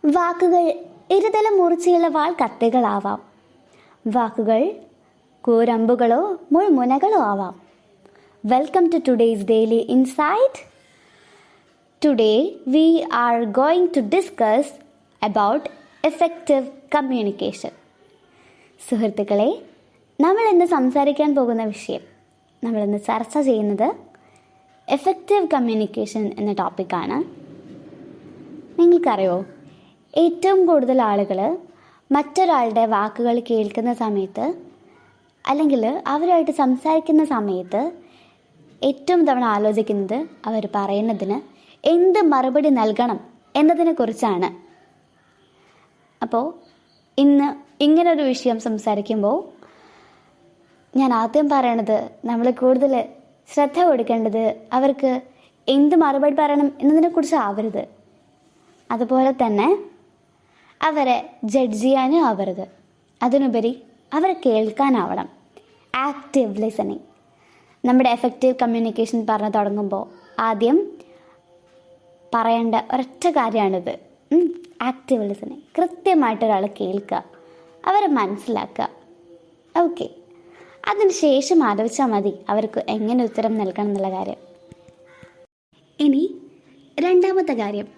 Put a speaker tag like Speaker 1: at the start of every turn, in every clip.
Speaker 1: വാക്കുകൾ ഇരുതല മൂർച്ചയുള്ള വാൾ കത്തികളാവാം. വാക്കുകൾ കൂരമ്പുകളോ മുൾമുനകളോ ആവാം. Welcome to today's daily insight. Today we are going to discuss about effective communication. സുഹൃത്തുക്കളെ, നമ്മളിന്ന് സംസാരിക്കാൻ പോകുന്ന വിഷയം, നമ്മളിന്ന് ചർച്ച ചെയ്യുന്നത് എഫക്റ്റീവ് കമ്മ്യൂണിക്കേഷൻ എന്ന ടോപ്പിക്കാണ്. നിങ്ങൾക്കറിയോ, ഏറ്റവും കൂടുതൽ ആളുകൾ മറ്റൊരാളുടെ വാക്കുകൾ കേൾക്കുന്ന സമയത്ത് അല്ലെങ്കിൽ അവരുമായിട്ട് സംസാരിക്കുന്ന സമയത്ത് ഏറ്റവും തവണ ആലോചിക്കുന്നത് അവർ പറയുന്നതിന് എന്ത് മറുപടി നൽകണം എന്നതിനെക്കുറിച്ചാണ്. അപ്പോൾ ഇന്ന് ഇങ്ങനൊരു വിഷയം സംസാരിക്കുമ്പോൾ ഞാൻ ആദ്യം പറയണത്, നമ്മൾ കൂടുതൽ ശ്രദ്ധ കൊടുക്കേണ്ടത് അവർക്ക് എന്ത് മറുപടി പറയണം എന്നതിനെക്കുറിച്ച് ആവരുത്. അതുപോലെ തന്നെ അവരെ ജഡ്ജ് ചെയ്യാനും ആവരുത്. അതിനുപരി അവരെ കേൾക്കാനാവണം. Active listening. നമ്മുടെ എഫക്റ്റീവ് കമ്മ്യൂണിക്കേഷൻ പറഞ്ഞു തുടങ്ങുമ്പോൾ ആദ്യം പറയേണ്ട ഒരൊറ്റ കാര്യമാണിത്, ആക്റ്റീവ് ലിസണിങ്. കൃത്യമായിട്ട് ഒരാളെ കേൾക്കുക, അവരെ മനസ്സിലാക്കുക. ഓക്കെ, അതിനുശേഷം ആലോചിച്ചാൽ മതി അവർക്ക് എങ്ങനെ ഉത്തരം നൽകണം എന്നുള്ള കാര്യം. ഇനി രണ്ടാമത്തെ കാര്യം,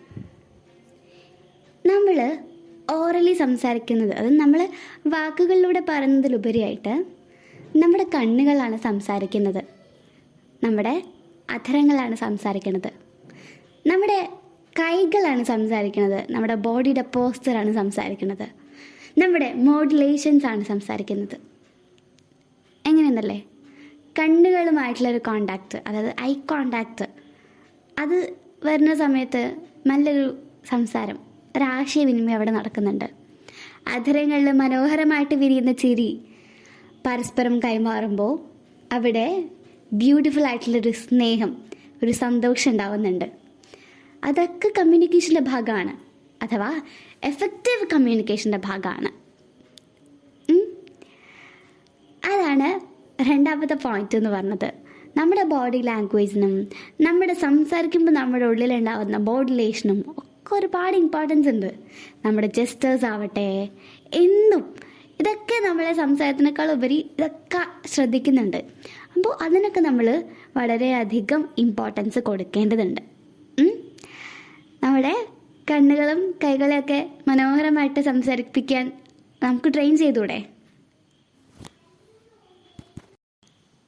Speaker 1: നമ്മൾ ഓറലി സംസാരിക്കുന്നത്, അത് നമ്മൾ വാക്കുകളിലൂടെ പറയുന്നതിലുപരിയായിട്ട് നമ്മുടെ കണ്ണുകളാണ് സംസാരിക്കുന്നത്, നമ്മുടെ അധരങ്ങളാണ് സംസാരിക്കുന്നത്, നമ്മുടെ കൈകളാണ് സംസാരിക്കുന്നത്, നമ്മുടെ ബോഡിയുടെ പോസ്ചറാണ് സംസാരിക്കുന്നത്, നമ്മുടെ മോഡുലേഷൻസ് ആണ് സംസാരിക്കുന്നത്. എങ്ങനെയെന്നല്ലേ, കണ്ണുകളുമായിട്ടുള്ളൊരു കോണ്ടാക്റ്റ്, അതായത് ഐ കോണ്ടാക്റ്റ്, അത് വരുന്ന സമയത്ത് നല്ലൊരു സംസാരം, ഒരാശയവിനിമയം അവിടെ നടക്കുന്നുണ്ട്. അധരങ്ങളിൽ മനോഹരമായിട്ട് വിരിയുന്ന ചിരി പരസ്പരം കൈമാറുമ്പോൾ അവിടെ ബ്യൂട്ടിഫുൾ ആയിട്ടുള്ളൊരു സ്നേഹം, ഒരു സന്തോഷം ഉണ്ടാവുന്നുണ്ട്. അതൊക്കെ കമ്മ്യൂണിക്കേഷൻ്റെ ഭാഗമാണ്, അഥവാ എഫക്റ്റീവ് കമ്മ്യൂണിക്കേഷൻ്റെ ഭാഗമാണ്. അതാണ് രണ്ടാമത്തെ പോയിന്റ് എന്ന് പറഞ്ഞത്. നമ്മുടെ ബോഡി ലാംഗ്വേജിനും നമ്മുടെ സംസാരിക്കുമ്പോൾ നമ്മുടെ ഉള്ളിലുണ്ടാകുന്ന മോഡുലേഷനും ഒക്കെ ഒരുപാട് ഇമ്പോർട്ടൻസ് ഉണ്ട്. നമ്മുടെ ജെസ്റ്റേഴ്സ് ആവട്ടെ, എന്നും ഇതൊക്കെ നമ്മളെ സംസാരത്തിനേക്കാൾ ഉപരി ഇതൊക്കെ ശ്രദ്ധിക്കുന്നുണ്ട്. അപ്പോൾ അതിനൊക്കെ നമ്മൾ വളരെയധികം ഇമ്പോർട്ടൻസ് കൊടുക്കേണ്ടതുണ്ട്. നമ്മുടെ കണ്ണുകളും കൈകളെയൊക്കെ മനോഹരമായിട്ട് സംസാരിപ്പിക്കാൻ നമുക്ക് ട്രെയിൻ ചെയ്തൂടെ?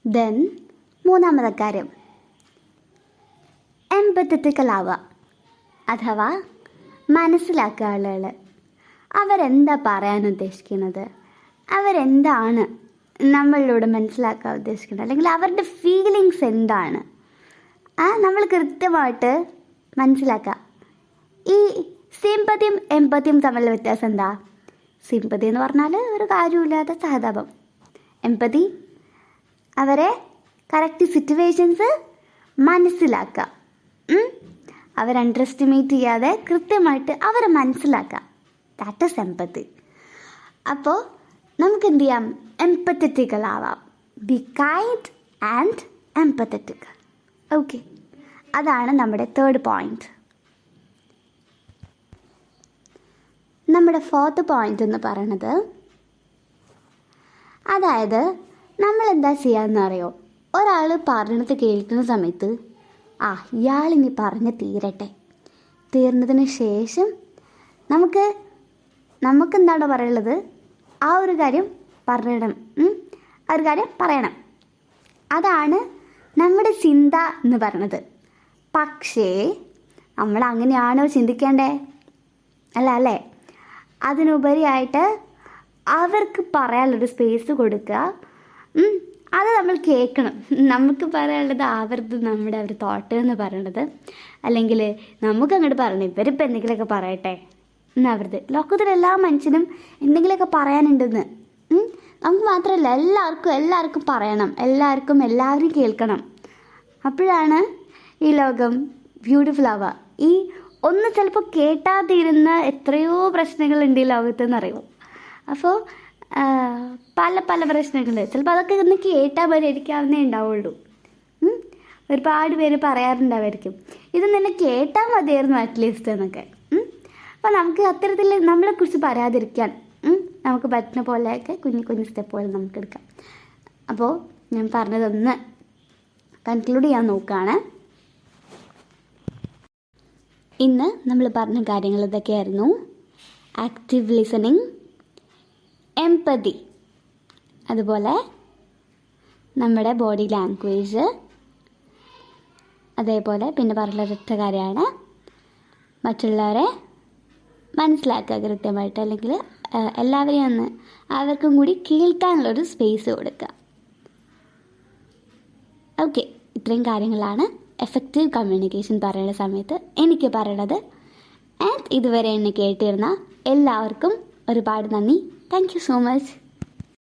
Speaker 1: ദെൻ മൂന്നാമത്തെ കാര്യം, എംപത്തറ്റിക്കൽ ആവുക, അഥവാ മനസ്സിലാക്കുക ആളുകൾ. അവരെന്താ പറയാൻ ഉദ്ദേശിക്കുന്നത്, അവരെന്താണ് നമ്മളിലൂടെ മനസ്സിലാക്കാൻ ഉദ്ദേശിക്കുന്നത്, അല്ലെങ്കിൽ അവരുടെ ഫീലിങ്സ് എന്താണ്, നമ്മൾ കൃത്യമായിട്ട് മനസ്സിലാക്കുക. ഈ സിമ്പതിയും എമ്പതിയും തമ്മിലുള്ള വ്യത്യാസം എന്താ? സിമ്പതി എന്ന് പറഞ്ഞാൽ ഒരു കാര്യമില്ലാത്ത സഹതാപം. എമ്പതി അവരെ കറക്റ്റ് സിറ്റുവേഷൻസ് മനസ്സിലാക്കുക, അവർ അണ്ടർ എസ്റ്റിമേറ്റ് ചെയ്യാതെ കൃത്യമായിട്ട് അവരെ മനസ്സിലാക്കുക. That is empathy. അപ്പോൾ നമുക്ക് എന്ത് ചെയ്യാം? എംപത്തറ്റിക്കൽ ആവാം. Be kind and empathetical. Okay, അതാണ് നമ്മുടെ തേർഡ് പോയിന്റ്. നമ്മുടെ ഫോർത്ത് പോയിന്റ് എന്ന് പറയുന്നത്, അതായത് നമ്മൾ എന്താ ചെയ്യാമെന്ന് അറിയോ, ഒരാൾ പറഞ്ഞത് കേൾക്കുന്ന സമയത്ത് ഇയാളിനി പറഞ്ഞ് തീർന്നതിന് ശേഷം നമുക്കെന്താണോ പറയുള്ളത് ആ ഒരു കാര്യം പറയണം. ആ ഒരു കാര്യം പറയണം. അതാണ് നമ്മുടെ ചിന്ത എന്ന് പറയുന്നത്. പക്ഷേ നമ്മൾ അങ്ങനെയാണോ ചിന്തിക്കേണ്ടേ? അല്ലേ? അതിനുപരിയായിട്ട് അവർക്ക് പറയാനുള്ളൊരു സ്പേസ് കൊടുക്കുക. അത് നമ്മൾ കേൾക്കണം. നമുക്ക് പറയാനുള്ളത് ആവരുത് നമ്മുടെ അവർ തോട്ട് എന്ന് പറയണത്. അല്ലെങ്കിൽ നമുക്ക് അങ്ങോട്ട് പറയണം, ഇവരിപ്പോൾ എന്തെങ്കിലുമൊക്കെ പറയട്ടെ എന്നാവരുത്. ലോകത്തിൽ എല്ലാ മനുഷ്യനും എന്തെങ്കിലുമൊക്കെ പറയാനുണ്ടെന്ന്. നമുക്ക് മാത്രമല്ല, എല്ലാവർക്കും പറയണം. എല്ലാവരും കേൾക്കണം. അപ്പോഴാണ് ഈ ലോകം ബ്യൂട്ടിഫുൾ ആവുക. ഈ ഒന്ന് ചിലപ്പോൾ കേട്ടാതിരുന്ന എത്രയോ പ്രശ്നങ്ങളുണ്ട് ഈ ലോകത്തെന്ന് അറിയുമോ. അപ്പോൾ പല പ്രശ്നങ്ങൾ ചിലപ്പോൾ അതൊക്കെ ഒന്ന് കേട്ടാൽ പരിഹരിക്കാവുന്നേ ഉണ്ടാവുള്ളൂ. ഒരുപാട് പേര് പറയാറുണ്ടാവായിരിക്കും, ഇത് നിന്നെ കേട്ടാൽ മതിയായിരുന്നു അറ്റ്ലീസ്റ്റ് എന്നൊക്കെ. അപ്പോൾ നമുക്ക് അത്തരത്തിൽ നമ്മളെക്കുറിച്ച് പറയാതിരിക്കാൻ നമുക്ക് പറ്റുന്ന പോലെയൊക്കെ കുഞ്ഞു കുഞ്ഞു സ്റ്റെപ്പുകൾ നമുക്ക് എടുക്കാം. അപ്പോൾ ഞാൻ പറഞ്ഞതൊന്ന് കൺക്ലൂഡ് ചെയ്യാൻ നോക്കുകയാണ്. ഇന്ന് നമ്മൾ പറഞ്ഞ കാര്യങ്ങൾ ഇതൊക്കെയായിരുന്നു. ആക്റ്റീവ് ലിസണിങ്, എംപതി, അതുപോലെ നമ്മുടെ ബോഡി ലാംഗ്വേജ്, അതേപോലെ പിന്നെ പറഞ്ഞൊരൊറ്റ കാര്യമാണ് മറ്റുള്ളവരെ മനസ്സിലാക്കുക കൃത്യമായിട്ട്, അല്ലെങ്കിൽ എല്ലാവരെയും ഒന്ന് അവർക്കും കൂടി കേൾക്കാനുള്ളൊരു സ്പേസ് കൊടുക്കുക. ഓക്കെ, ഇത്രയും കാര്യങ്ങളാണ് എഫക്റ്റീവ് കമ്മ്യൂണിക്കേഷൻ പറയുന്ന സമയത്ത് എനിക്ക് പറയണത്. ആൻഡ് ഇതുവരെ എന്നെ കേട്ടിരുന്ന എല്ലാവർക്കും ഒരുപാട് നന്ദി. Thank you so much.